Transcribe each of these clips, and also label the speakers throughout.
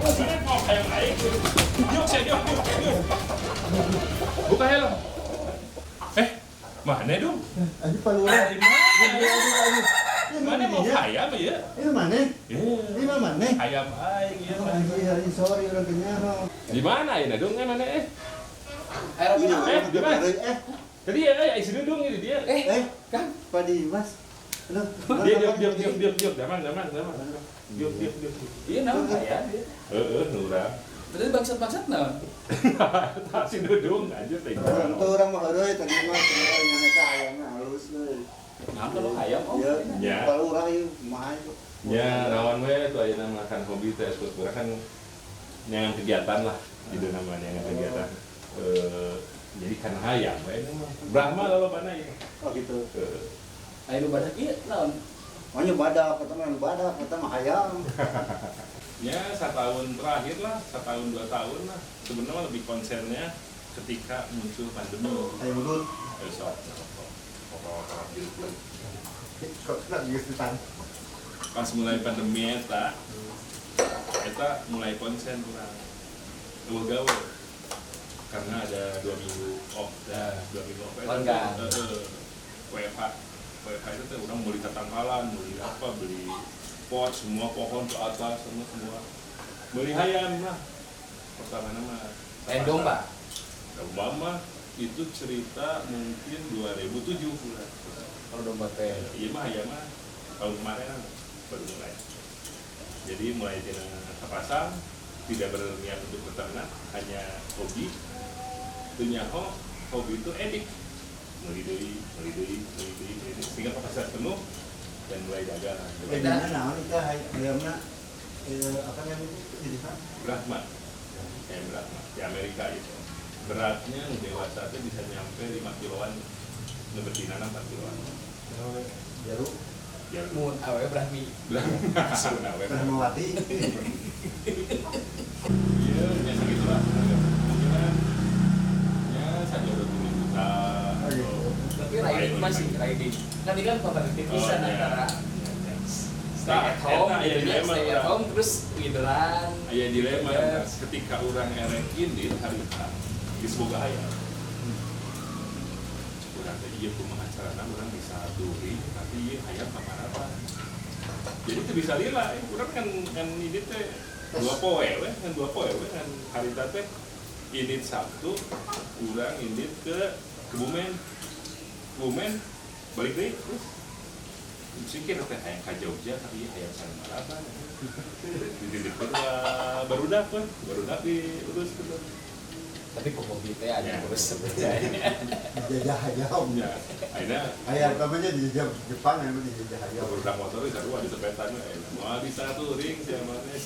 Speaker 1: Mana mau kayak baik. Yuk, saya yuk. Buka helm. Mana dong?
Speaker 2: Ini palura.
Speaker 1: Di mana mau ayam ya?
Speaker 2: Ini mana? Ini mana?
Speaker 1: Ayam aing ya.
Speaker 2: Hari sorry orang kenyang.
Speaker 1: Di mana ya dong? Mana
Speaker 2: Di mana?
Speaker 1: Tadi ya, isi dudung ini dia.
Speaker 2: Kan Pak Dimas.
Speaker 1: Diam. Zaman. Diam.
Speaker 3: Iya nama ya.
Speaker 1: Nurang.
Speaker 3: Berarti bangsat naon?
Speaker 1: Tak si dudung aja teh.
Speaker 2: Itu orang mah euy tadi mah sebenarnya mereka ayamnya halus euy.
Speaker 3: Nah, kalau ayam
Speaker 1: Ya.
Speaker 2: Palura ieu mah.
Speaker 1: Ya, rawan we tuh ayeuna makan hobi teh sebenarnya kan nyangan kegiatan lah, gitu namanya nyangan kegiatan. Jadi kan hayam we mah. Brahma lolobana ya.
Speaker 2: Oh gitu.
Speaker 3: Ayo badak ieu naon?
Speaker 2: Makanya badak, kata mah ayam.
Speaker 1: Ya, 1 tahun terakhir lah, 1 tahun 2 tahun lah. Sebenarnya lebih konsennya ketika muncul pandemi.
Speaker 2: Ayam lut. Kok enggak gitu tan?
Speaker 1: Pas mulai pandemi eta mulai konsen kurang gawe karena ada 2 minggu off. 2 minggu off WFH itu tuh orang beli tatangkalan, beli apa, beli pot, semua pohon ke atas, semua beli hayam lah. Pertama nama
Speaker 3: Main domba.
Speaker 1: Domba mah itu cerita mungkin 2007 bulan.
Speaker 3: Kalau domba teh.
Speaker 1: Iya mah hayam mah tahun kemarin baru mulai. Jadi mulai dengan pasang, tidak berniat untuk beternak, hanya hobi. Itu nyaho, hobi itu edik. Melidui, sehingga pasar penuh dan mulai dagang.
Speaker 2: Ayamnya naon itu ayamnya apa namanya itu?
Speaker 1: Brahma. Brahma di Amerika itu. Beratnya dewasa itu bisa nyampe 5 kiloan, betina 4 kiloan.
Speaker 2: Jaruk.
Speaker 3: Mun awe Brahmi.
Speaker 2: Brahmawati.
Speaker 1: Iya, biasa gitulah. Kemungkinan ya saja 20 juta.
Speaker 3: Tapi riding masih riding. Kan ini kan kompetitivisan antara stay at home terus liburan.
Speaker 1: Aya dilema ketika orang erek ini harita di semoga hayam. Urang teh ieu kumaha carana urang bisa duri tapi ieu hayam apa? Jadi itu bisa lila, urang kan ini teh 2 poe we, kan harita teh ini Sabtu urang ini ke Kebumen balik deui terus sikit teh hayang ka Jogja tapi hayang sana apa di kedua barudak diurus gitu.
Speaker 3: Tapi kok mobil teh ada terus sebenarnya.
Speaker 2: Dijajah ayam.
Speaker 1: Ya, akhirnya
Speaker 2: Ayam namanya dijajah Jepang yang dijajah ayam.
Speaker 1: barudak motor itu sarua di sepetan we. Mau bisa touring sia maneh.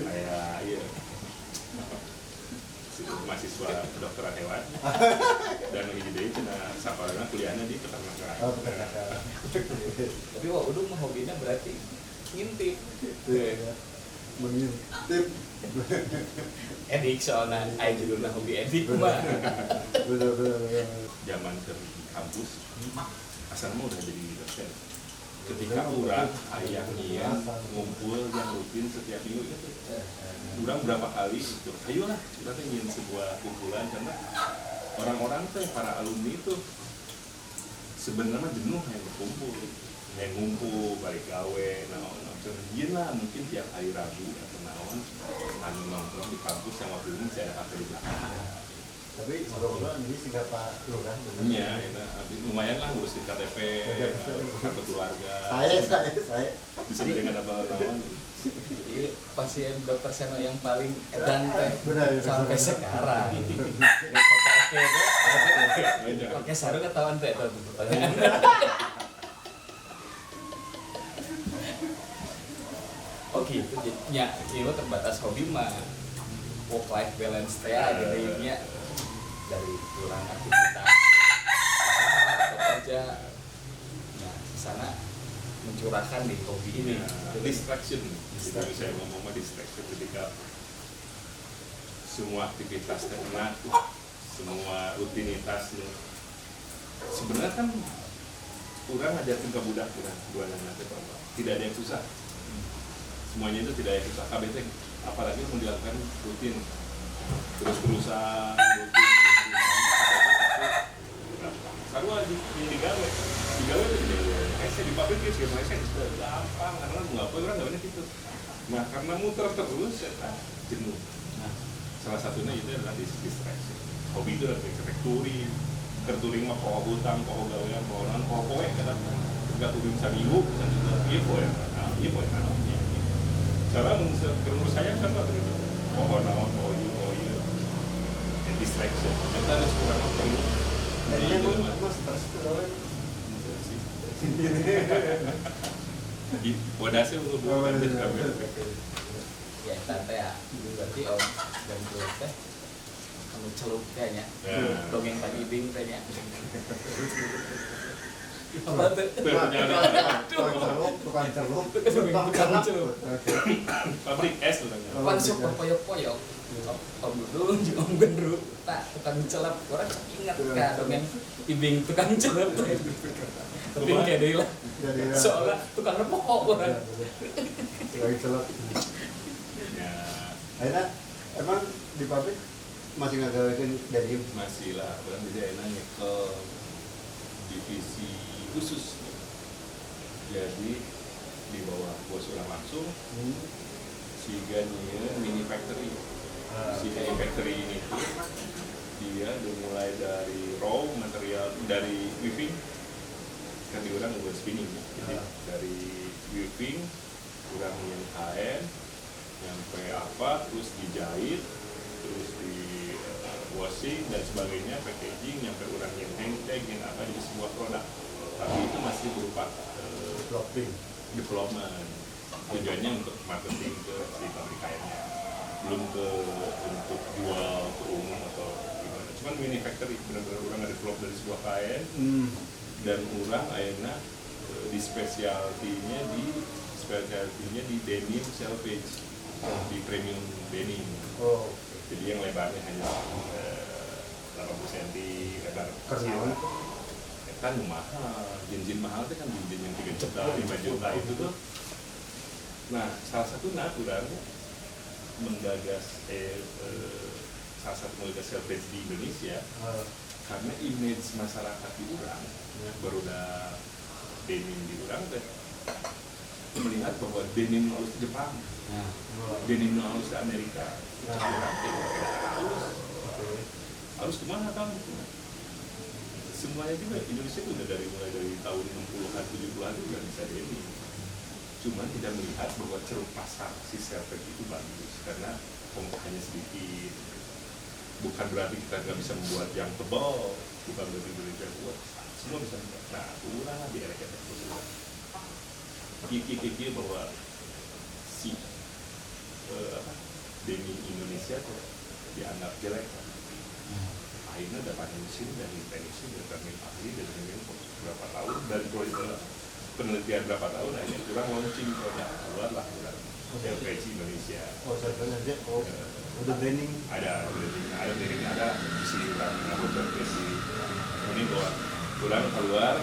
Speaker 1: Aya ieu mahasiswa kedokteran hewan dan lagi jadi cina saparana kuliahnya di peternakan.
Speaker 2: Oh, peternakan.
Speaker 3: Tapi wah udah mah hobinya berarti ngintip.
Speaker 2: Mengintip.
Speaker 3: Edik soalnya aya judulna hobi edik mah.
Speaker 2: Bener.
Speaker 1: Zaman ke kampus asalnya udah jadi dosen. Ketika urang ayah nian ngumpul yang rutin setiap minggu itu. Urang berapa kali itu, ayolah kita ingin sebuah kumpulan karena orang-orang tuh para alumni itu sebenarnya jenuh yang berkumpul, yang ngumpul balik gawe, nah lah mungkin tiap hari Rabu atau naon, anu nongkrong di kampus yang waktu ini saya ada kafe di belakang.
Speaker 2: Tapi ngobrol ini sih gak Pak Lurah.
Speaker 1: Iya, lumayan lah ngurusin KTP, kartu keluarga.
Speaker 2: Saya.
Speaker 1: Bisa dengan apa lawan.
Speaker 3: Jadi pasien dokter Seno yang paling edan teh sampai sekarang. Oke, saru ketahuan teh tuh. Oke, itu jadinya ini terbatas hobi mah work life balance teh jadinya dari kurang aktivitas usaha atau kerja. Nah, di sana mencurahkan di hobi ini.
Speaker 1: Distraction. Jadi saya ngomong distraction ketika semua aktivitas terkena, semua rutinitas sebenarnya kan orang ajarkan ke budak dua anak tidak ada yang susah. semuanya itu tidak efektif KBT, apalagi mau dilakukan rutin terus-terusan rutin sarua yang digawe itu di pabrik itu segala itu gampang karena nggak apa orang nggak banyak itu. Nah karena muter terus ya jenuh. Nah salah satunya itu adalah distraksi. Hobi itu adalah kayak touring mah poho hutang, poho gawean, poho non, poho poe kadang-kadang nggak touring seminggu, dan juga iya poe cara menurut saya kan waktu itu poho naon, poho iya and distraction kita harus kurang perlu
Speaker 2: Jadi emang stres itu orang
Speaker 1: wadasnya untuk bukan
Speaker 3: ya tante ya berarti om dan tuh teh kamu celup kayaknya dongeng tadi ibing tehnya apa tuh
Speaker 2: tukang celup
Speaker 1: pabrik es tuh
Speaker 3: pan sok berpoyok-poyok om dulu juga om gendru tak tukang celap orang ingat kan dongeng ibing tukang celap tapi kayak deh lah soalnya tukang nepok orang
Speaker 2: tukang celup. Akhirnya emang di pabrik masih nggak gawein denim?
Speaker 1: masih lah, orang bisa nanya ke divisi khusus. Jadi di bawah bos orang langsung, si Gania mini factory. Si mini factory ini tuh dia mulai dari raw material dari weaving, kan di orang buat spinning. Jadi dari weaving, orang yang kain, nyampe apa, terus dijahit, terus di washing dan sebagainya, packaging, nyampe orang yang hang tag, yang apa, jadi sebuah produk. Tapi itu masih berupa development. Tujuannya untuk marketing ke si pabrik kainnya, belum ke untuk jual ke umum atau gimana. Cuman mini factory, benar-benar orang ada develop dari sebuah kain, dan orang akhirnya di spesialtinya di denim selvage, di premium denim. Jadi yang lebarnya hanya 80 cm lebar kecil. Kan mahal, jinjin mahal itu kan jinjin yang 3 juta, 5 juta itu tuh. Nah, salah satu orang menggagas salah satu menggagas selvage di Indonesia karena image masyarakat di orang baru ada denim di orang teh melihat bahwa denim harus di Jepang, denim harus di Amerika, harus kemana kamu? Semuanya juga Indonesia itu udah mulai dari tahun 60-an 70-an itu udah bisa denim. Cuman tidak melihat bahwa ceruk pasar si selvage itu bagus karena ongkohannya sedikit. Bukan berarti kita nggak bisa membuat yang tebal, bukan berarti Indonesia buat, semua bisa membuat. Nah, kurang di era-era itu. Kiki bahwa si denim Indonesia tuh dianggap jelek. Akhirnya dapat mesin dari teknisi dari ahli dari berapa tahun dari penelitian berapa tahun akhirnya kurang launching produk keluarlah LPG Indonesia.
Speaker 2: Sebenarnya udah branding. Ada di sini kurang LPG ini bahwa kurang keluar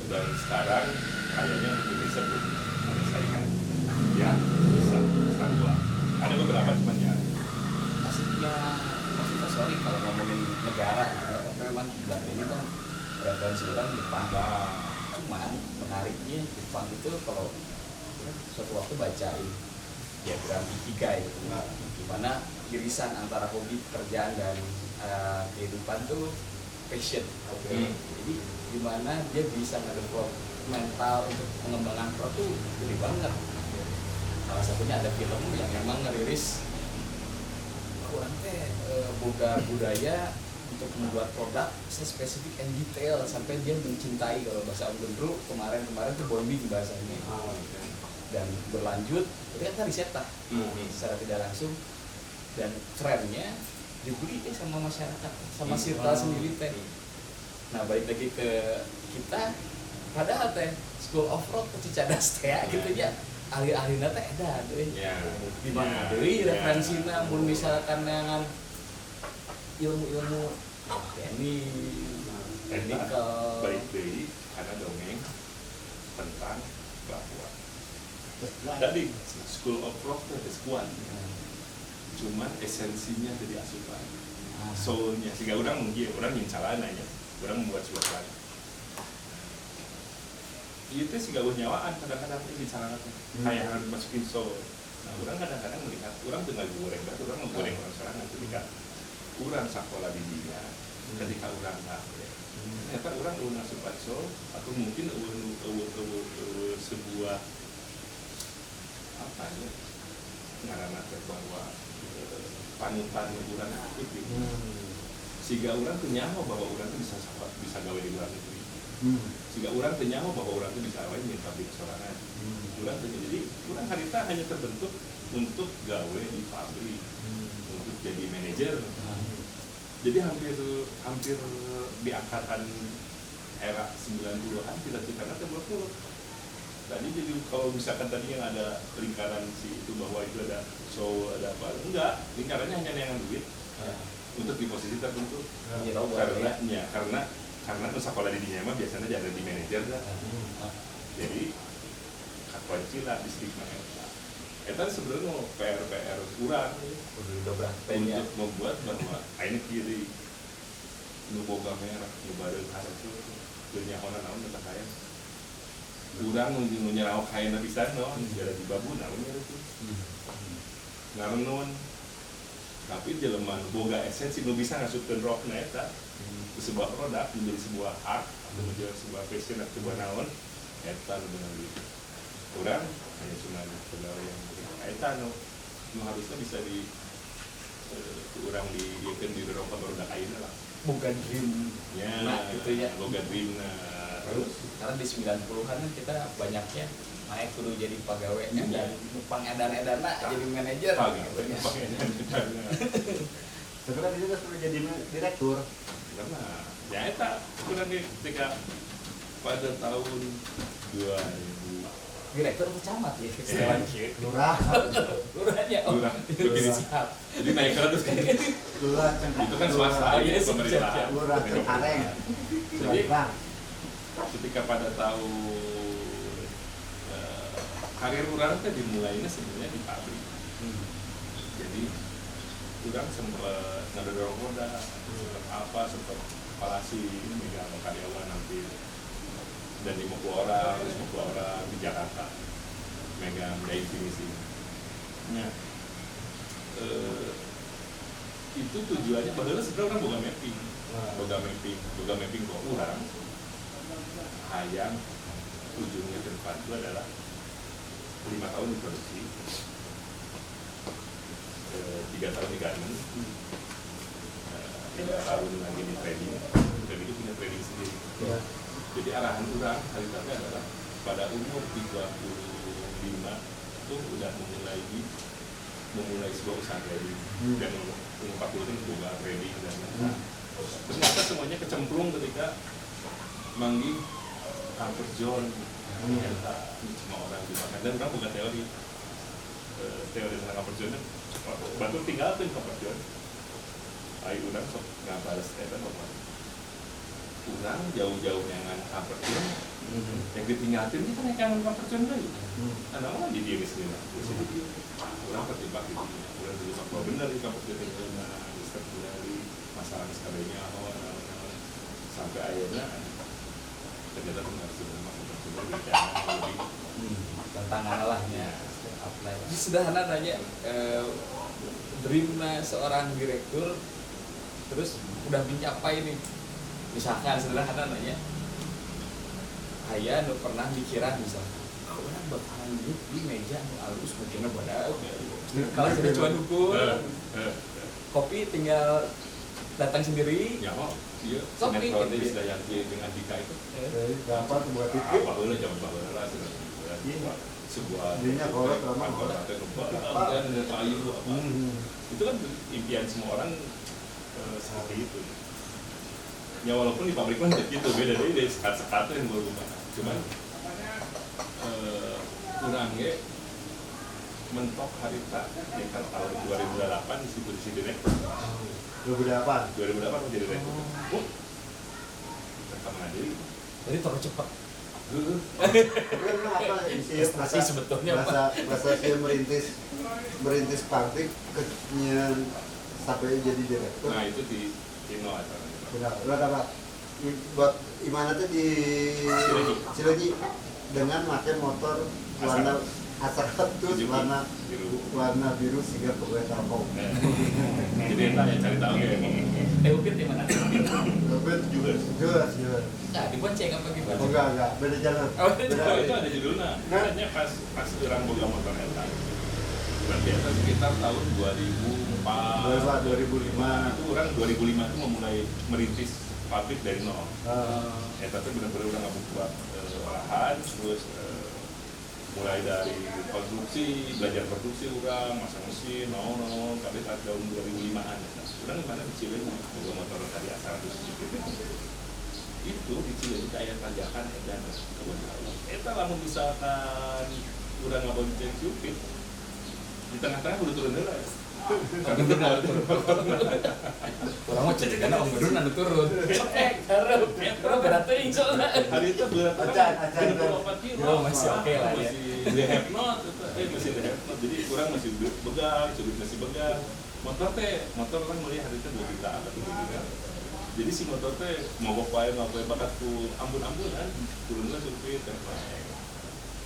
Speaker 2: dan sekarang kayaknya Indonesia belum ada saingan ya bisa keluar. Ada beberapa cuman ya
Speaker 3: maksudnya sorry kalau ngomongin negara tapi memang bulan ini kan referensi orang Jepang. Cuman menariknya Jepang itu kalau suatu waktu bacain diagram Ikigai gitu, dimana irisan antara hobi pekerjaan dan kehidupan tuh passion. Jadi dimana dia bisa ngedevelop mental untuk pengembangan pro tuh gede banget. Salah satunya ada film yang memang ngerilis kurang boga budaya untuk membuat produk spesifik and detail sampai dia mencintai, kalau bahasa Om Gendru kemarin tuh bonding bahasanya. Dan berlanjut ternyata riset secara tidak langsung dan trennya dibeli sama masyarakat, sama circle sendiri teh. Nah balik lagi ke kita, padahal teh School of Rock ke Cicadas teh gitu ya, ahli-ahlina teh ada deh. Di mana deui referensina mun misalkan dengan ilmu-ilmu
Speaker 1: baik deui ada dongeng tentang bahwa Tadi School of Rock itu ada sekuat, cuman esensinya jadi asupan, soulnya. Sehingga orang mungkin orang yang aja, orang membuat sebuah lagu. Itu sih gak nyawaan kadang-kadang ini bicara kayak harus masukin soul. Nah, orang kadang-kadang melihat orang tinggal goreng, orang menggoreng orang serangan ketika orang sekolah di dia, ketika orang ternyata orang asupan soul atau mungkin sebuah apa ya ngaranna bahwa panutan orang itu sehingga orang tuh nyaho bahwa orang tuh bisa gawe di luar negeri sehingga orang tuh nyaho bahwa orang tuh bisa gawe di pabrik sorangan orang tuh jadi orang harita hanya terbentuk untuk gawe di pabrik untuk jadi manajer jadi hampir di angkatan era 90-an kita karena terbentuk. Tadi jadi kalau misalkan tadi yang ada lingkaran si itu bahwa itu ada show ada apa enggak lingkarannya hanya yang duit untuk di posisi tertentu karena tuh sekolah di dunia mah biasanya ada di manajer lah jadi kunci lah di stigma itu sebenarnya PR kurang untuk membuat bahwa ini kiri nu boga merah nu baru ada tuh dunia orang tentang kaya urang nu nyerau kaena pisan no segala di babu naonnya itu ngarenon tapi jelema boga esensi nu bisa ngasupkeun rockna eta ke sebuah produk menjadi sebuah art atau menjadi sebuah fashion atau sebuah naon eta nu bener gitu urang hanya cuma pegawai yang eta nu harusnya bisa di urang di rokok produk ayeuna lah
Speaker 3: bukan dream
Speaker 1: ya
Speaker 3: nah itu ya
Speaker 1: boga dream
Speaker 3: terus karena di 90-an kan kita banyaknya naik dulu jadi pegawai dan pangedan-edan jadi manajer
Speaker 4: sekarang dia sudah jadi direktur
Speaker 1: karena ya eta kurang ketika pada tahun 2000
Speaker 3: direktur camat ya lurahnya
Speaker 1: begini jadi naik terus kan
Speaker 4: lurah
Speaker 1: itu kan swasta pemerintah
Speaker 4: lurah Cengkareng
Speaker 1: jadi ketika pada tahun karir orang itu dimulainya sebenarnya di pabrik jadi orang sempat ngedorong roda sempat palasi megang karyawan nanti dan 50 orang di Jakarta megang dari finisi itu tujuannya padahal sebenarnya orang boga mapping kok orang hayang ujungnya ke depan itu adalah 5 tahun di produksi 3 tahun di garment 3 tahun lagi di trading dan itu punya trading sendiri jadi arahan orang hari ini adalah pada umur 35 itu udah memulai sebuah usaha trading dan umur 40 itu juga trading dan ternyata semuanya kecemplung ketika manggih comfort zone ternyata semua orang dimakan dan orang bukan teori tentang comfort zone batu tinggal tuh comfort zone ayo orang sok nggak balas eta apa orang jauh-jauh dengan comfort zone yang ditinggalin kita naik yang comfort zone dulu karena orang di dia misalnya orang terjebak di dunia orang dulu sok bener di comfort zone itu dari masalah sekalinya sampai akhirnya ternyata pun harus lebih
Speaker 3: tantangan lahnya sederhana nanya dreamnya seorang direktur terus udah mencapai nih misalkan sederhana nanya ayah udah pernah mikiran misalkan orang bakalan duduk di meja halus mungkin pada kalau sudah cuma dukun kopi tinggal datang sendiri
Speaker 1: ya kok iya
Speaker 3: sinetron
Speaker 1: ini sudah yang dengan Dika itu
Speaker 4: dapat buat titik
Speaker 1: apa boleh jangan bahwa lah sebuah
Speaker 4: dirinya kolot ramah
Speaker 1: dan kayu apa itu kan impian semua orang seperti itu ya walaupun di pabrik kan gitu beda dari sekat-sekat yang berubah cuman kurangnya mentok harita di tahun 2008 di situ direktur
Speaker 4: 2008
Speaker 1: menjadi direktur mereka mengadili
Speaker 3: jadi terlalu cepat
Speaker 4: Tapi kan apa isi
Speaker 3: Prestasi sebetulnya
Speaker 4: masa saya merintis pabrik sampai jadi direktur.
Speaker 1: Nah itu di Tino acaranya.
Speaker 4: Benar, buat apa? Buat Imana tuh di Cileunyi dengan pakai motor warna Asaratus warna biru sehingga pegawai Telkom.
Speaker 1: Jadi entah ya cari tahu ya.
Speaker 3: Upit di mana?
Speaker 4: Upit jelas.
Speaker 3: Nah, dibonceng apa gimana?
Speaker 4: Oh enggak, beda jalan.
Speaker 3: Oh,
Speaker 1: Oh, itu ada judulnya. Katanya pas orang boga motor eta. Berarti eta sekitar tahun 2004,
Speaker 4: 2005.
Speaker 1: Itu orang 2005 itu memulai merintis pabrik dari nol. Eta tuh benar-benar udah nggak buka olahan, terus mulai dari konstruksi, belajar produksi orang, masang mesin, tapi tahun 2005-an. Udah gimana di Cileunyi, boga motor tadi asal itu di Cileunyi kayak tanjakan edan. Eta lamun misalkan udah nggak bonceng Cupid, di tengah-tengah udah turun heula.
Speaker 3: Orang mau cek karena om gedun anu turun. Karena berat teuing soalnya.
Speaker 1: Hari itu berat
Speaker 4: Acan.
Speaker 1: 24 kilo.
Speaker 3: Oh, masih oke lah ya.
Speaker 1: Masih dehepnot, masih dehepnot. Jadi kurang masih begal, Cupid masih begal. Motor kan mulai hari itu 2 juta atau 3 juta. Jadi si motor teh mogok wae ngapain bakat ku ambun-ambunan turunlah Cupid kan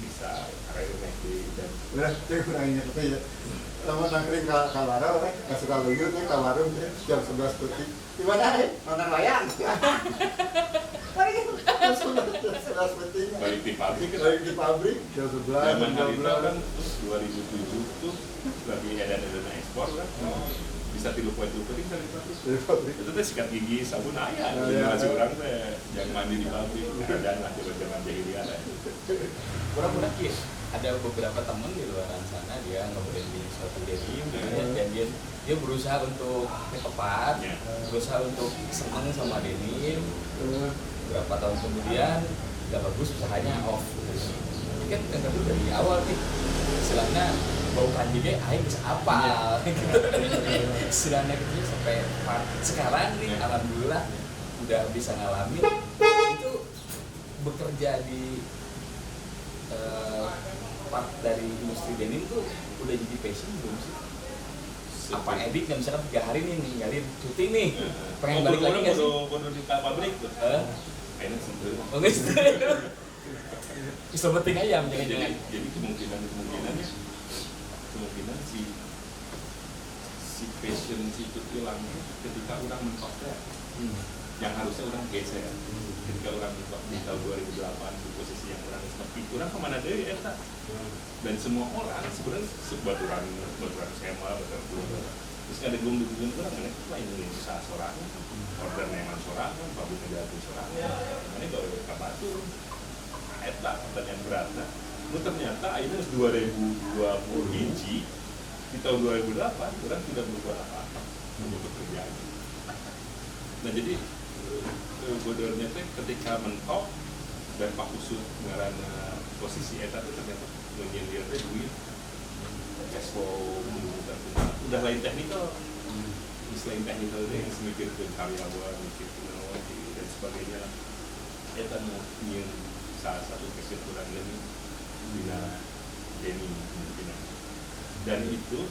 Speaker 1: bisa karena naik di dan
Speaker 4: Udah, itu kurangnya tapi ya. Lama nangkring ke warung, ke Sukaluyut nih ke warung jam 11 putih. Di mana nih? Nonton wayang. Lagi 11 putih.
Speaker 1: balik di pabrik kan.
Speaker 4: Lagi di pabrik jam 11.
Speaker 1: Zaman hari itu kan 2007 tuh lagi edan-edan ekspor kan. Bisa 3 poin penting dari pabrik.
Speaker 4: Di pabrik.
Speaker 1: Itu teh sikat gigi sabun aya.
Speaker 4: Oh,
Speaker 1: Jadi
Speaker 4: iya.
Speaker 1: masih orang teh yang mandi di pabrik. Dan lah zaman jahiliyah.
Speaker 3: Orang-orang ada beberapa temen di luar sana dia nge-branding suatu denim dan dia berusaha untuk tepat, berusaha untuk senang sama denim. Beberapa tahun kemudian nggak bagus usahanya off. Tapi kan dulu dari awal nih istilahnya bau kandinya aing bisa apa gitu. Istilahnya gitu sampai sekarang nih alhamdulillah udah bisa ngalamin itu bekerja di part dari industri denim tuh udah jadi passion belum sih? Apa Edik yang misalkan 3 hari nih ninggalin cuti nih pengen balik lagi nggak sih?
Speaker 1: Bodoh di pabrik tuh. Kayaknya sentuh.
Speaker 3: Oh nggak sih? Bisa penting ayam jangan-jangan.
Speaker 1: Jadi kemungkinan si passion si itu hilang ketika orang mentoknya. Yang harusnya orang geser ketika orang di tahun 2008 di posisi yang orang seperti orang kemana deh eta dan semua orang sebenarnya baturan SMA baturan terus ada gong orang mana lah ini usaha sorangan order neman sorangan pabrik negatif sorangan mana kalau kabatur eta pertanyaan beratnya ternyata ini 2020 hiji di tahun 2008 orang tidak berbuat apa-apa untuk bekerja. Nah jadi bodohnya teh ketika mentok dan Pak Usut ngarana posisi eta teh ternyata menyindir teh duit cash flow udah lain teknikal selain teknikal deh mikir ke karyawan mikir ke dan sebagainya eta mau ingin salah satu kesimpulan ini bina Denny dan itu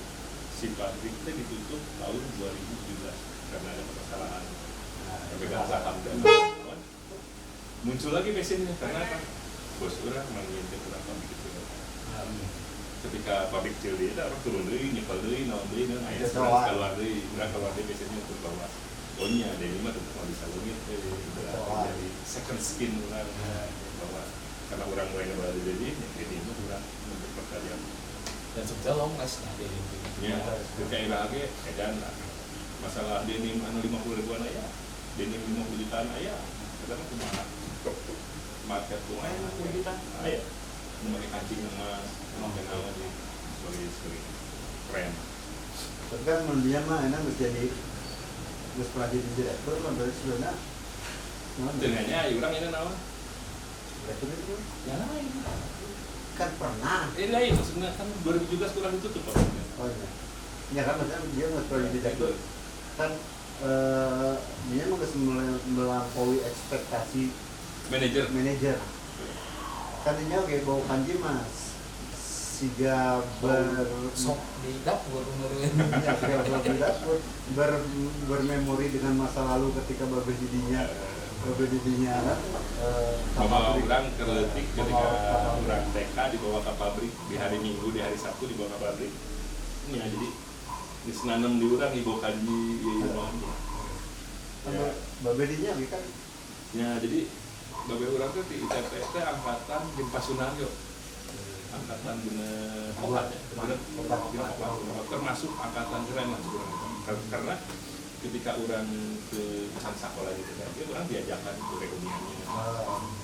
Speaker 1: si pabrik teh ditutup tahun 2017 karena ada kesalahan pemegang saham dan muncul lagi mesinnya karena apa? Bos orang menginjak berapa begitu. Ketika pabrik kecil dia ada orang turun deh, nyekal deh, nawan deh, ayah sekarang keluar deh mesinnya untuk bawa. Ohnya ada ini mah tetap mau bisa lungit dari second skin orang bawa karena orang mulai ngebawa jadi ini mah orang untuk pekerjaan
Speaker 3: Dan sebetulnya long last nah denim.
Speaker 1: Ya, kayak lagi edan lah. Masalah denim anu 50 ribuan aya, denim 50 jutaan aya. Kita mah kumaha? Market tuh aya 50 juta aya. Memakai kancing emas, memakai naon di sebagai keren.
Speaker 4: Tapi kan menurut dia mah enak mesti jadi terus pernah jadi direktur kan dari sebelumnya.
Speaker 1: Dengannya orang ini naon?
Speaker 4: Direktur itu
Speaker 1: Ya lain.
Speaker 4: kan pernah.
Speaker 1: Ini lain sebenarnya kan 2017 kurang itu tuh Pak.
Speaker 4: Oh iya. Ya kan maksudnya dia nggak pernah jadi direktur kan dia mah melampaui ekspektasi
Speaker 1: Manajer.
Speaker 4: manajer. Tadinya oke bau kanji mas. Siga
Speaker 3: sok di dapur
Speaker 4: bermemori dengan masa lalu ketika babe didinya
Speaker 2: Bawa orang kerletik ketika orang TK dibawa ke pabrik di hari Minggu, di hari Sabtu dibawa ke pabrik. Ya jadi disenanam di orang ibu kanji ya.
Speaker 4: babe didinya kan
Speaker 2: Ya jadi babe orang tuh di ITP teh angkatan jeung Pasunaryo. Angkatan bener opat ya, termasuk angkatan keren lah karena ketika orang ke pesan sekolah gitu kan, dia orang diajakkan ke reuniannya,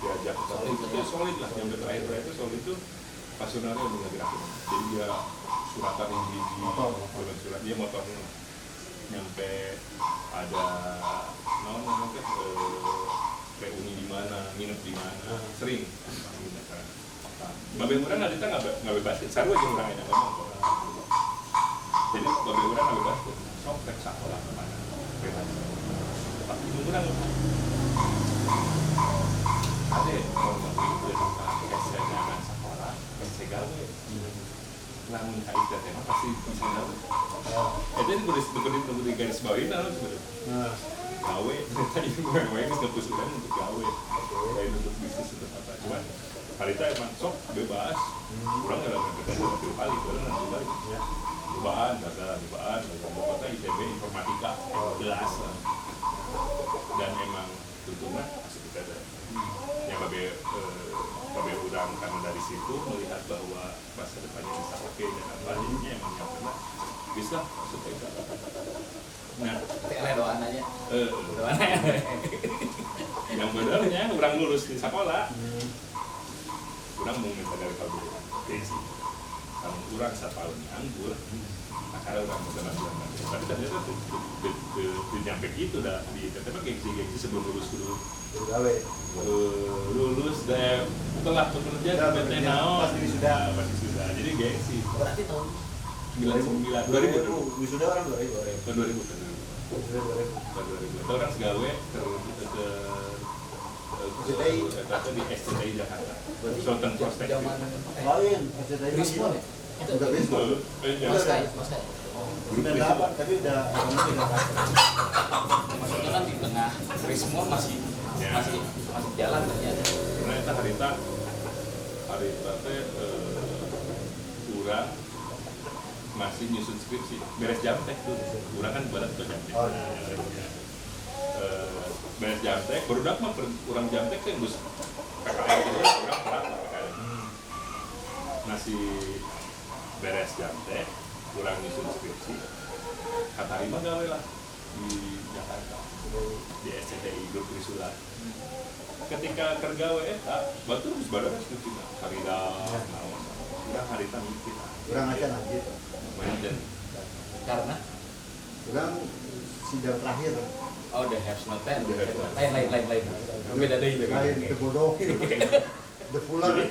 Speaker 2: diajak solid lah, yang terakhir itu solid itu Pasunaryo dengan gerakin, jadi dia suratan yang di surat dia motornya nyampe ada namanya reuni di mana, nginep di mana, sering. Babe urang adita nggak bebas, sarua jeung urang aya ngomong. Jadi babe urang nggak bebas, sok rek sakola kemana, bebas. Tapi urang ade ngomong itu sampai jangan sekolah, bisa gawe. Lamun ka itu teh pasti bisa gawe. Jadi kudu di garis bawahi naon sebenarnya. Gawe, tadi gawe geus ngepus urang untuk gawe. Lain untuk bisnis untuk apa. Cuman Harita emang sok bebas, kurang dalam berkaitan dengan kali, kurang nanti balik. Cobaan, pokoknya ITB informatika, jelas lah. Dan emang tentunya masih kita ada. Yang babe udang karena dari situ melihat bahwa masa depannya bisa oke dan apa, jadinya emang yang pernah bisa masuk ke itu. Nah,
Speaker 3: doaan aja.
Speaker 2: Yang benernya orang lulus di sekolah. Kurang mau minta dari pabrik desi, kalau kurang 1 tahun anggur, akhirnya orang mau bilang tapi ternyata tuh nyampe gitu dah di tetap gengsi sebelum lulus dulu, lulus deh, setelah bekerja di PT Naon, pasti sudah, jadi gengsi.
Speaker 3: Berarti tahun
Speaker 2: 2000
Speaker 4: wisuda orang
Speaker 2: 2000 orang segawe ke di SCTI Jakarta, Sultan Prospek.
Speaker 4: lain SCTI
Speaker 3: Rismon ya? Itu
Speaker 4: udah Rismon
Speaker 3: Mas Kai.
Speaker 4: udah dapat tapi udah
Speaker 3: Maksudnya kan di tengah Rismon masih jalan ternyata.
Speaker 2: Karena itu harita teh kurang masih nyusun skripsi, beres jam teh tuh, kurang kan balat tuh jam teh. Beres jam teh, baru mah kurang jam teh kan bus PKL gitu, kurang berat lah PKL. Masih beres jam teh, kurang nyusun skripsi, kata Rima gawe lah di Jakarta, di SCTI Grup Trisula. Ketika kergawe batu harus bareng skripsi lah, harida, kurang harita mikir,
Speaker 4: kurang aja lanjut
Speaker 2: mainten.
Speaker 3: Karena
Speaker 4: sidang terakhir
Speaker 3: oh the have not ten lain beda deh
Speaker 4: lain kebodoh the fuller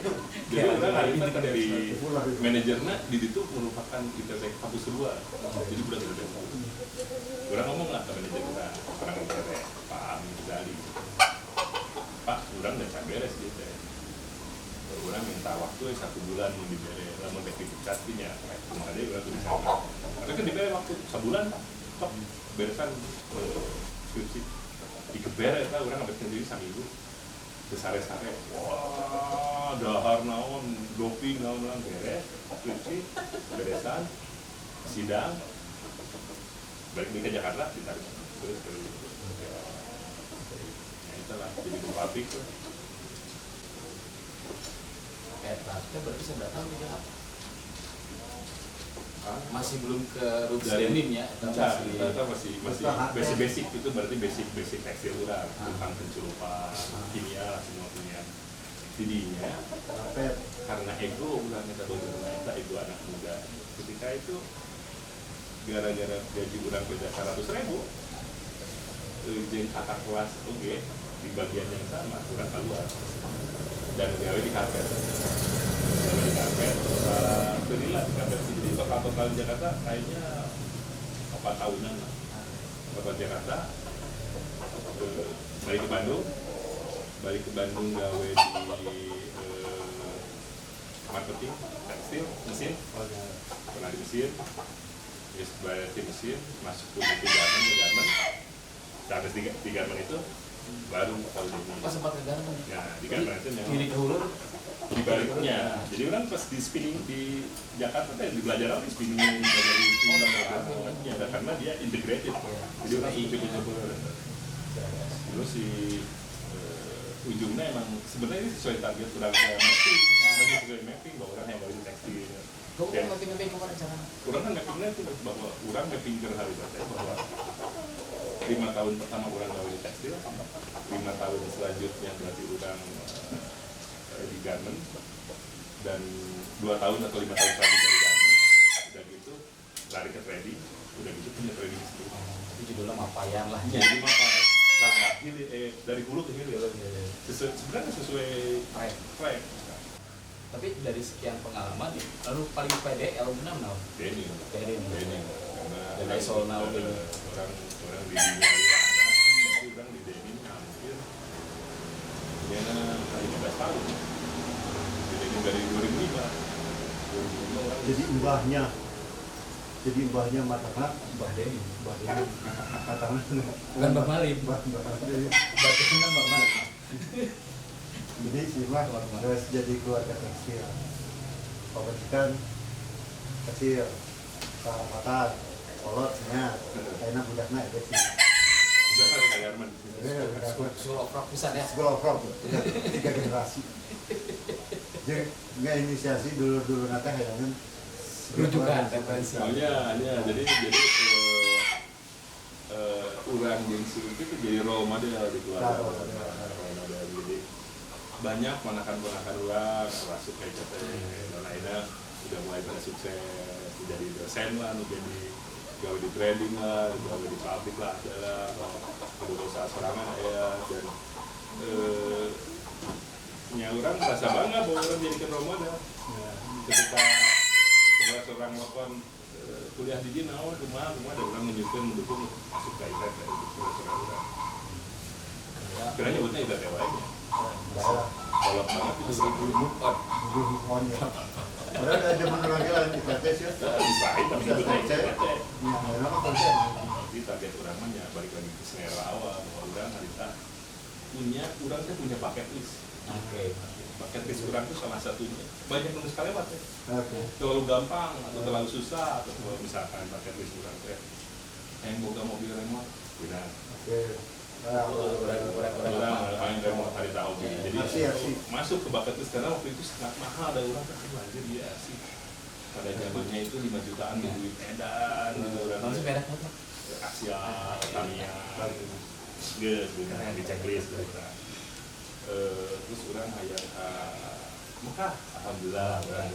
Speaker 2: Jadi orang harita kan dari manajernya di situ merupakan ITB kampus kedua, jadi udah terus. Orang ngomong lah ke manajer kita, orang ITB Pak Amin Ghazali, Pak, orang udah beres gitu ya. Orang minta waktu 1 bulan mau diberes, mau dipecat punya, cuma ada orang tuh bisa. Tapi kan diberes waktu 1 bulan, top beresan skripsi, dikeberes lah orang ngambil sendiri sambil besar-besarnya, wah, dahar naon, doping naon beres, skripsi, beresan, sidang, balik ke Jakarta, ditarik terus ke ya itulah, jadi pabrik tuh.
Speaker 3: Tasnya berarti sebelah tahun di Jakarta masih belum ke roots denim ya?
Speaker 2: Masih basic itu berarti basic tekstil urang, tentang pencelupan, kimia lah semua punya. Jadinya karena ego ulah kita bagaimana ego anak muda. Ketika itu gara-gara gaji urang beda 100.000, jeung kakak kelas oke di bagian yang sama urang keluar dan gawe di karpet. Di karpet, berilah di karpet. Jadi total Jakarta kayaknya 4 tahunan lah. Total Jakarta, balik ke Bandung gawe di marketing, tekstil, mesin, pernah di mesin, terus berarti mesin, masuk ke garment, sampai di garment itu baru kalau
Speaker 3: Pas
Speaker 2: di
Speaker 3: sempat ke garment.
Speaker 2: nah di garment itu memang
Speaker 3: Kiri ke hulu.
Speaker 2: di baliknya. Jadi orang pas di spinning di Jakarta di belajar di spinning, belajar di spinning, karena dia integrated. Jadi orang coba terus si ujungnya emang sebenarnya ini sesuai target orang kayak mapping, sesuai mapping bahwa orang yang baru tekstil.
Speaker 3: Kau kan mapping kemana cara?
Speaker 2: Orang kan mappingnya itu bahwa orang mapping ke hari bahwa 5 tahun pertama orang gawe di tekstil, 5 tahun selanjutnya berarti orang di garment, dan 2 tahun atau 5 tahun selanjutnya di garment, udah gitu lari ke trading, udah gitu punya trading sendiri.
Speaker 3: Itu judulnya Mapayan lah.
Speaker 2: Jadi Mapayan. Nah, dari hulu ke hilir. Sebenarnya sesuai track.
Speaker 3: Tapi dari sekian pengalaman nih, lalu paling pede benar nau.
Speaker 2: Denim. Karena
Speaker 3: dari Solna
Speaker 2: orang di dunia tapi orang di denim hampir ya 15 tahun. Di denim dari 2005 orang.
Speaker 4: Jadi mbahnya matana,
Speaker 3: Mbah Denim.
Speaker 4: matana.
Speaker 3: Bukan Mbah Malim.
Speaker 4: Mbah Denim.
Speaker 3: Batuknya Mbah Malim.
Speaker 4: Jadi si mah harus jadi keluarga tekstil. Pembentukan kecil, perawatan, kolotnya, enak budaknya itu sih.
Speaker 2: Udah kan kayak garment.
Speaker 3: Sulok rok pisan ya.
Speaker 4: School of Rock, 3 generasi. Jadi nggak inisiasi dulu nanti kayaknya.
Speaker 3: Rujukan referensi.
Speaker 2: Soalnya jadi orang yang itu jadi role model di keluarga. Role model jadi banyak ponakan-ponakan orang masuk kayak dan lainnya udah mulai pada sukses, jadi dosen lah, jadi gawe di trading lah, gawe di pabrik lah, adalah berusaha sorangan ya, dan orang merasa bangga bahwa orang jadikan role model. Ketika seorang melakukan kuliah di Jina, rumah ada orang mendukung masuk ke ITB itu orang. Karena nyebutnya ITB aja. Kolot banget itu
Speaker 3: Move on ya.
Speaker 4: Padahal ada zaman lagi lah di ITB sih.
Speaker 2: bisa tapi nyebutnya ITB.
Speaker 4: Nama konsen.
Speaker 2: Jadi target orang mah balik lagi ke selera awal bahwa orang harita punya paket list.
Speaker 3: Oke.
Speaker 2: Paket list orang itu salah satunya banyak yang sekali lewat ya.
Speaker 4: Oke.
Speaker 2: Terlalu gampang atau terlalu susah atau kalau misalkan paket list orang teh yang boga mobil remote, benar.
Speaker 4: Oke.
Speaker 2: Orang main remote hari tahu jadi
Speaker 4: Asik.
Speaker 2: masuk ke bucket list karena waktu itu sangat mahal ada orang kan belajar dia sih pada zamannya itu 5 jutaan di duit edan gitu kan
Speaker 3: Langsung merek apa?
Speaker 2: Asia Tamiya gitu benar di checklist gitu terus orang hayang Mekah alhamdulillah nah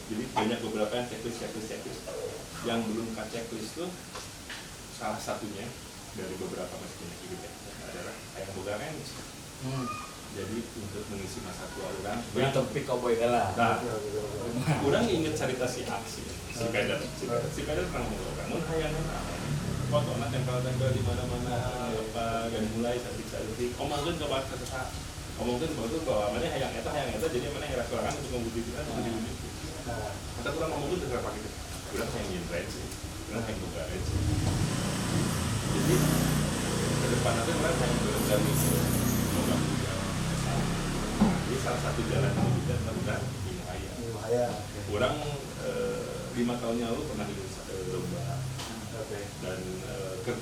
Speaker 2: jadi banyak beberapa yang checklist yang belum ke checklist tuh salah satunya dari beberapa masjid hidup adalah ayam boga remis. Jadi untuk mengisi masa tua orang
Speaker 3: Yang topik cowboy lah.
Speaker 2: nah, orang inget cerita si aksi si Pedar pernah ngomong namun hayangnya fotonya tempel-tempel di mana-mana apa dan mulai cantik omongkeun ke bahasa kata omongkeun bahwa mana hayang eta jadi mana yang restoran untuk membuktikan itu kata orang ngomongkeun teu pakai urang hayang nyin range urang hayang boga range jadi ke depan nanti orang hayang berenang itu boga jadi salah satu jalan yang kita lakukan di Muhaya orang 5 tahun yang lalu pernah di lomba dan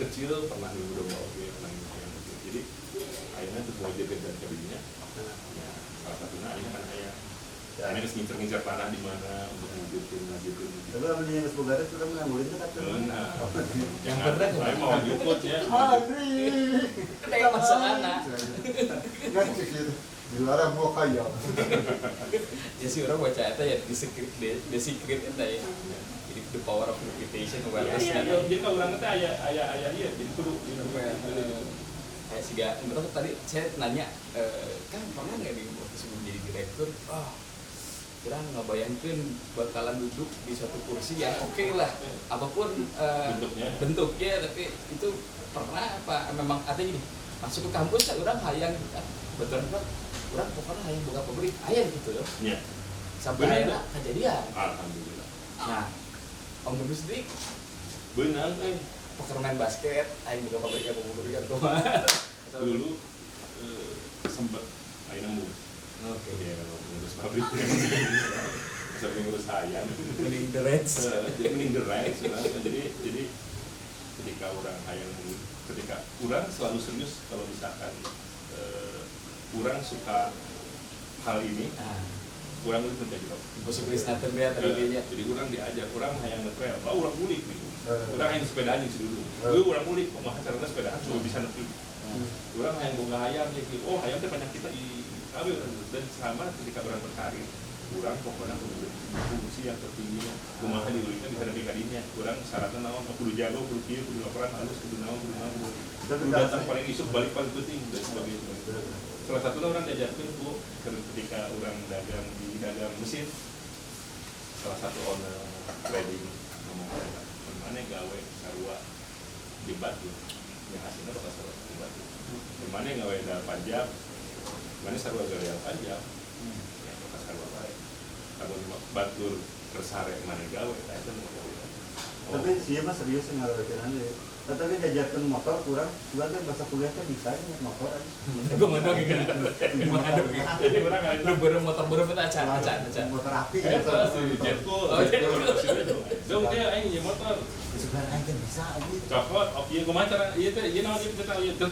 Speaker 2: kecil pernah di lomba pernah di yang kecil jadi akhirnya itu mulai jaga dan kabinnya ya salah satunya akhirnya kan akhirnya harus ngincer tanah di mana untuk ngajutin
Speaker 4: Tapi kalau yang sebugaran sudah menanggurin itu kan
Speaker 2: yang benar saya mau jukut ya
Speaker 3: Kayak masa anak.
Speaker 4: Ngancik gitu. Di luar mau kaya.
Speaker 3: Ya sih orang baca itu ya the secret itu ya. Jadi the power of reputation awareness.
Speaker 2: Iya, jadi kalau orang itu ayah iya jadi kudu
Speaker 3: Kayak sih gak, menurut tadi saya nanya, kan pernah nggak nih waktu sebelum jadi direktur? Kira ngebayangkan bakalan duduk di suatu kursi yang oke lah, apapun bentuknya, tapi itu pernah apa? Memang artinya gini, masuk ke kampus kan orang hayang, betul apa? kurang pokoknya hayang boga pabrik aya gitu loh.
Speaker 1: Iya.
Speaker 3: Sampai
Speaker 1: Bener.
Speaker 3: akhirnya kejadian.
Speaker 1: Alhamdulillah.
Speaker 3: Nah, Om Gembus sendiri
Speaker 1: Benar,
Speaker 3: poker main basket, aing boga pabrik ya boga pabrik kumaha.
Speaker 1: dulu sempet ayo nemu.
Speaker 3: Oke.
Speaker 1: Ya kalau ngurus pabrik sampai ngurus ayam.
Speaker 3: Mending the Reds.
Speaker 1: Jadi mending the right. Jadi ketika orang selalu serius kalau misalkan orang suka hal ini,
Speaker 3: Nah,
Speaker 1: orang itu menjadi apa?
Speaker 3: Bosok Krisnaten ya tadi kayaknya.
Speaker 1: Jadi orang diajak, orang hayang nge-trail, orang mulik gitu. Orang hayang sepedaan sih dulu.
Speaker 3: Oh.
Speaker 1: Dulu orang mulik, kok caranya sepedaan cuma bisa nepi. Orang hayang boga hayam gitu. Oh, hayam teh banyak kita di ambil dan sama ketika orang berkarir, orang pokoknya fungsi yang tertinggi. Kumaha diulikan bisa nepi ka dinya. Orang syaratnya naon, kudu jago, kudu kieu, kudu laporan halus, kudu naon. Kudu datang paling isuk balik paling penting dan sebagainya. Salah satunya orang diajarkan Bu, ketika orang dagang di dagang mesin, salah satu owner trading ngomong mana gawe sarua di Batu, yang hasilnya bakal sarua di Batu. Mana gawe dalam panjang, mana sarua gawe dalam panjang, yang bakal sarua baik. Kalau batur tersare mana gawe, itu gawe.
Speaker 4: Tapi sih mah serius ngalawakeun aja. Tapi diajarkan motor kurang, sebenarnya bahasa kuliahnya bisa nih motor aja.
Speaker 3: Gue ngadog gitu. Ngadog gitu.
Speaker 1: Jadi orang nggak
Speaker 3: Lu baru motor itu acan.
Speaker 4: Motor api
Speaker 1: Eh,
Speaker 4: gitu.
Speaker 1: si Jetcool, dong dia aing nyewa motor.
Speaker 4: Sebenarnya kan bisa aja.
Speaker 1: Copot, iya kumaha cara, iya teh, iya naon ieu kita ieu teh.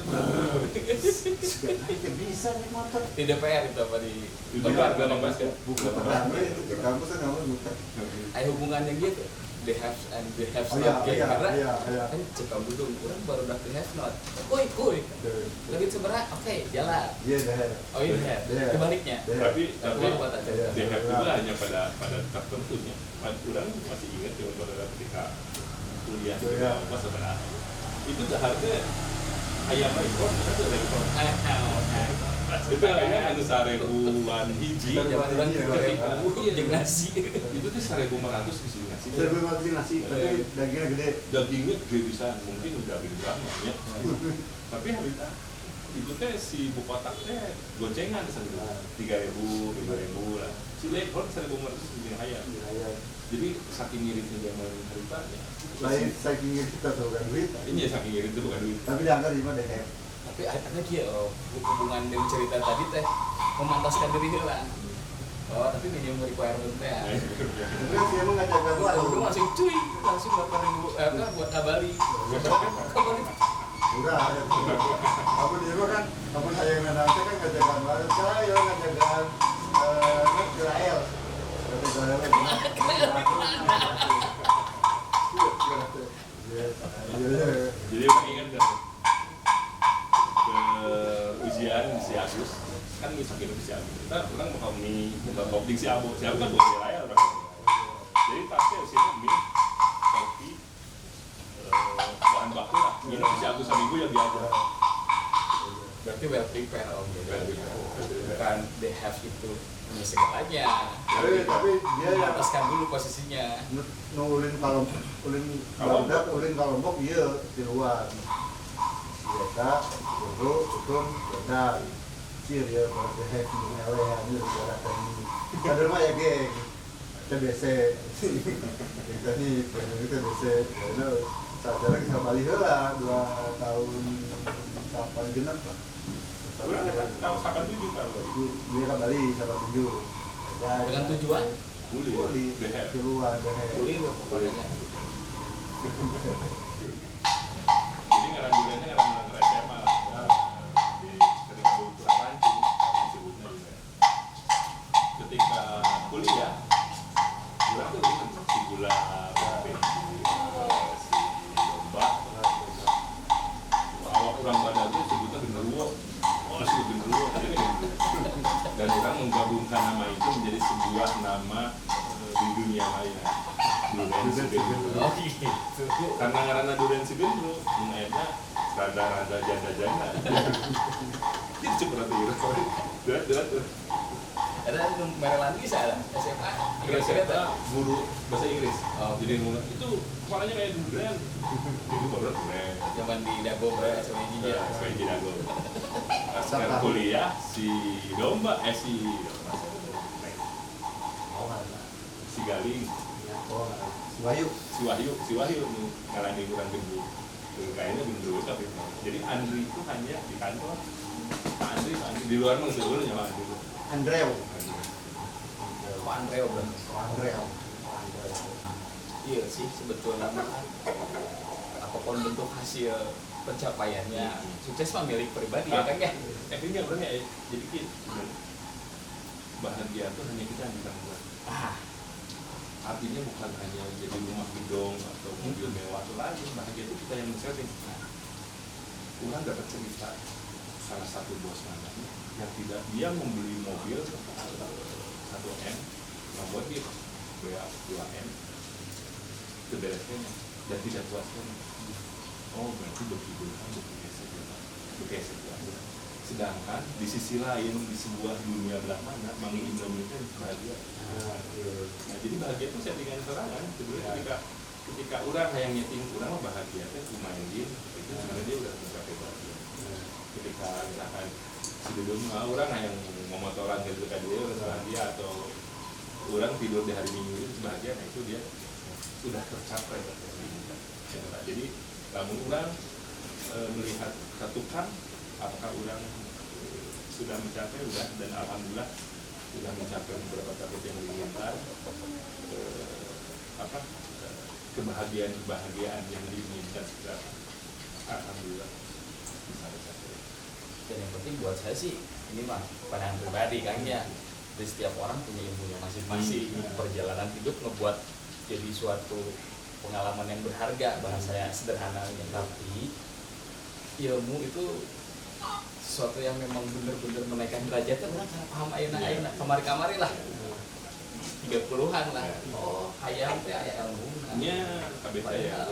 Speaker 4: Sebenarnya kan bisa nih motor.
Speaker 3: Di DPR itu apa di
Speaker 1: Di
Speaker 3: Bakar
Speaker 1: DPR,
Speaker 3: dalam basket.
Speaker 4: Bukan pertama itu di kampus kan kamu bukan.
Speaker 3: Ada hubungannya gitu. The have and the have
Speaker 4: Oh
Speaker 3: not
Speaker 4: iya,
Speaker 3: karena
Speaker 4: iya.
Speaker 3: kan cekam dulu orang baru udah the have not. Kuy. Lagi seberapa? Oke, jalan.
Speaker 4: Iya deh.
Speaker 3: Oh iya,
Speaker 4: Iya.
Speaker 3: kebaliknya.
Speaker 1: Tapi
Speaker 3: Keluar aja.
Speaker 4: Iya.
Speaker 1: DHF juga hanya pada tertentunya. Orang masih ingat ya pada ketika kuliah di
Speaker 4: Iya.
Speaker 1: apa sebenarnya itu harga ayam ekor itu ada ekor. Itu ayam anu 1.000-an hiji.
Speaker 3: Zaman orang
Speaker 1: Ketika
Speaker 3: 2000 jeung nasi.
Speaker 1: itu tuh 1.500 di sini nasi.
Speaker 4: Saya belum makan nasi, tapi dagingnya gede.
Speaker 1: Dagingnya gede bisa mungkin udah daging berapa ya. Tapi harita itu teh si bukotak teh gocengan sebenarnya 3.000, 5.000 lah. Si lekor 1.500 di ayam. Jadi saking ngiritnya zaman harita ya.
Speaker 4: Saya ingin kita tahu kan duit.
Speaker 1: Ini ya saking ngirit itu bukan duit.
Speaker 4: Tapi diangkat di mana deh?
Speaker 3: Tapi ada kia hubungan dengan cerita tadi teh memantaskan diri heula. Oh, tapi minimum requirement teh.
Speaker 4: Tapi kan dia mengajarkan
Speaker 3: Udah langsung cuy, langsung buat kabari. Kabari.
Speaker 4: Udah, aku di rumah kan, aku saya yang nanti kan ngajakan baru, saya ngajakan Israel.
Speaker 1: Jadi orang ingat kan ke ujian di si Agus kan misalnya di si Agus kita orang mau kopi si Abu kan boleh layar jadi pasti usianya mie kopi bahan baku lah minum si Agus seminggu yang diajar
Speaker 3: Berarti well prepared om. Bukan they have itu ini segalanya.
Speaker 4: Tapi dia yang
Speaker 3: Ataskan dulu posisinya.
Speaker 4: ulin kalau ulin Lombok iya di luar. Biasa, dulu hukum beda. Cir ya kalau dia have ngelehan itu bicarakan ini. Kader mah ya geng. TBC. Kita nih TBC. Karena saudara kita balik lah 2 tahun kapan genap lah.
Speaker 1: orang tahu kapan tujuh kalau
Speaker 4: Dia kan Bali sama 7.
Speaker 3: Dengan tujuan?
Speaker 4: Buli keluar
Speaker 3: Boleh loh pokoknya.
Speaker 1: jadi ngaran-ngarannya ngaran SMA lah di ketika pulang mancing disebutnya juga ketika kuliah gula tuh si gula si domba awak kurang badan tuh sebutnya genderuwo si genderuwo dan orang menggabungkan nama itu menjadi sebuah nama di dunia lain Duren Sibendro.
Speaker 3: Oh gitu.
Speaker 1: Karena ngaranna Duren Sibendro, eta rada janda-janda. Itu berarti berat.
Speaker 3: Ada Maryland bisa lah SMA.
Speaker 1: Kira
Speaker 3: Inggris
Speaker 1: saya guru bahasa Inggris.
Speaker 3: Oh.
Speaker 1: Jadi itu kepalanya kayak durian. Jadi baru durian.
Speaker 3: Zaman di Dago berarti sama Gigi.
Speaker 1: Supaya tidak go. Sekarang kuliah si domba si Galing,
Speaker 4: Si Wahyu.
Speaker 1: si Wahyu nih ngalahin kurang gendut. Kayaknya gendut tapi jadi Andri itu hanya di kantor. Andri di luar mah sebelumnya nyawa Andri.
Speaker 4: Andreu.
Speaker 3: Pak Andreo berarti.
Speaker 4: Andreu.
Speaker 3: Iya sih sebetulnya mah apapun bentuk hasil pencapaiannya sukses mah milik pribadi ya kan ya.
Speaker 1: Intinya orang ya jadi bahagia itu hanya kita yang bisa membuat. Artinya bukan hanya jadi rumah gedung atau mobil mewah itu lagi, bahagia itu kita yang men-setting. Orang dapat cerita salah satu bos mana yang tidak dia membeli mobil 1M, membuat dia bea 2M, keberesnya dan tidak puaskan. Oh berarti begitu aja. Sedangkan di sisi lain di sebuah dunia belah mana Mangi Indonesia bahagia. Nah jadi bahagia itu settingan serangan. Sebenarnya ketika orang yang nyeting orang mah bahagia itu main game itu sebenarnya dia udah mencapai bahagia. Ketika misalkan si Dudung orang yang memotoran gitu kan dia udah bahagia atau orang tidur di hari Minggu itu bahagia, nah itu dia sudah tercapai. Jadi namun orang melihat satu kan apakah orang sudah mencapai dan alhamdulillah sudah mencapai beberapa target yang diinginkan, kebahagiaan yang diinginkan sudah alhamdulillah bisa tercapai.
Speaker 3: Dan yang penting buat saya sih ini mah pandangan pribadi kan ya. Jadi setiap orang punya ilmunya masing-masing. Perjalanan hidup ngebuat jadi suatu pengalaman yang berharga, bahasanya sederhananya, tapi ilmu itu sesuatu yang memang benar-benar menaikkan derajatnya. Orang cara paham ayeuna kamari lah 30-an lah. Oh hayang teh aya ilmu
Speaker 1: Nya kabeh saya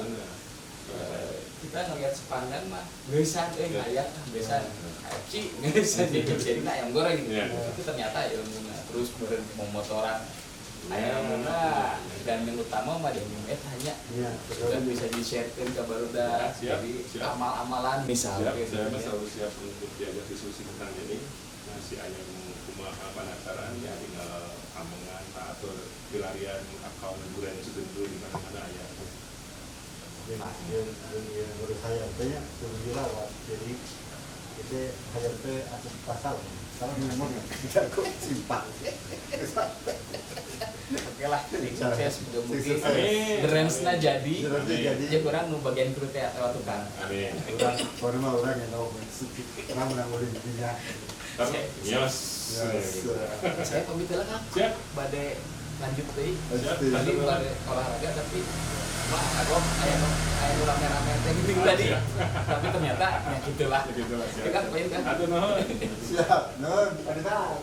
Speaker 3: kita ngelihat sepandan mah gesan ngelihat gesan aci gesan jadi ayam goreng itu ternyata ilmu terus memotoran ayam dan yang utama mah dia hanya dan bisa di-sharekan ke barudak. Jadi amal-amalan misalnya
Speaker 1: saya selalu siap untuk diajak diskusi tentang ini. Si ayam kumaha penasaran ya tinggal amongan atau pilarian akun liburan sedentul di mana-mana ayam.
Speaker 4: Yang menurut saya artinya sudah dirawat. Jadi itu hayam teh atas pasal. Kalau memang tidak kok simpan.
Speaker 3: Oke lah, sukses mudah-mudahan
Speaker 4: Amin.
Speaker 3: derensna jadi.
Speaker 4: Jadi
Speaker 3: kurang nu bagian kru teh lewat tukang.
Speaker 1: Amin.
Speaker 4: orang yang tahu orang menanggung dirinya.
Speaker 1: Yes.
Speaker 3: Saya pamit lah Kang.
Speaker 1: Siap.
Speaker 3: Bade lanjut deui.
Speaker 1: Siap.
Speaker 3: Tadi bade olahraga tapi mah agak aya rame-rame teh gitu tadi. Tapi ternyata ya gitulah.
Speaker 1: Begitulah.
Speaker 3: Kita kan poin kan.
Speaker 1: Aduh nuhun.
Speaker 4: Siap, non, ada